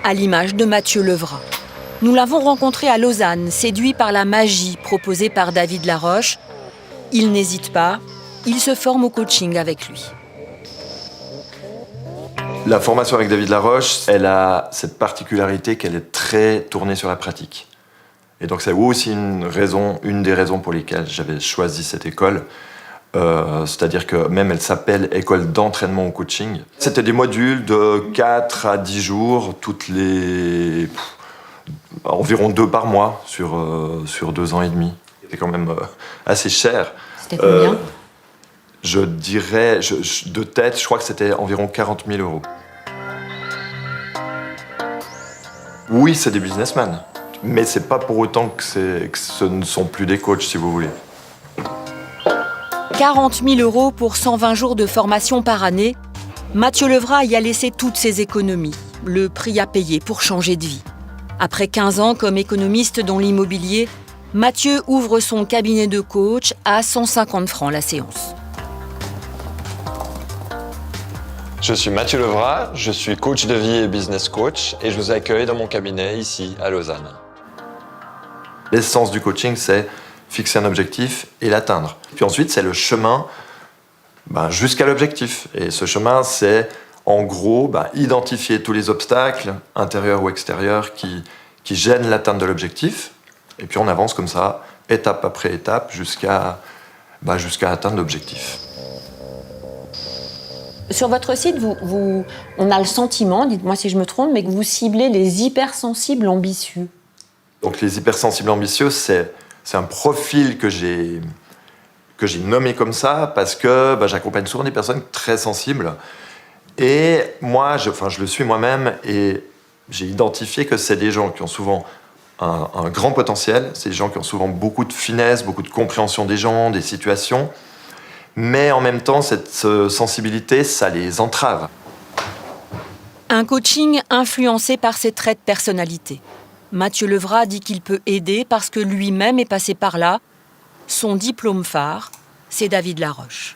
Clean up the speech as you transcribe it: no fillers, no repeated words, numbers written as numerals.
à l'image de Mathieu Levrat. Nous l'avons rencontré à Lausanne, séduit par la magie proposée par David Laroche. Il n'hésite pas, il se forme au coaching avec lui. La formation avec David Laroche, elle a cette particularité qu'elle est très tournée sur la pratique. Et donc c'est aussi une des raisons pour lesquelles j'avais choisi cette école. C'est-à-dire que même elle s'appelle École d'entraînement au coaching. C'était des modules de 4 à 10 jours, environ 2 par mois sur 2 ans et demi. C'était quand même assez cher. C'était combien Je dirais, de tête, je crois que c'était environ 40 000 €. Oui, c'est des businessmen, mais c'est pas pour autant que ce ne sont plus des coachs, si vous voulez. 40 000 € pour 120 jours de formation par année. Mathieu Levrat y a laissé toutes ses économies, le prix à payer pour changer de vie. Après 15 ans comme économiste dans l'immobilier, Mathieu ouvre son cabinet de coach à 150 francs la séance. Je suis Mathieu Levrat, je suis coach de vie et business coach et je vous accueille dans mon cabinet ici à Lausanne. L'essence du coaching, c'est fixer un objectif et l'atteindre. Puis ensuite, c'est le chemin jusqu'à l'objectif. Et ce chemin, c'est en gros identifier tous les obstacles, intérieurs ou extérieurs, qui gênent l'atteinte de l'objectif. Et puis on avance comme ça, étape après étape, jusqu'à atteindre l'objectif. Sur votre site, on a le sentiment, dites-moi si je me trompe, mais que vous ciblez les hypersensibles ambitieux. Donc les hypersensibles ambitieux, c'est un profil que j'ai nommé comme ça parce que j'accompagne souvent des personnes très sensibles. Et moi, je le suis moi-même et j'ai identifié que c'est des gens qui ont souvent un grand potentiel, c'est des gens qui ont souvent beaucoup de finesse, beaucoup de compréhension des gens, des situations. Mais en même temps, cette sensibilité, ça les entrave. Un coaching influencé par ses traits de personnalité. Mathieu Levrat dit qu'il peut aider parce que lui-même est passé par là. Son diplôme phare, c'est David Laroche.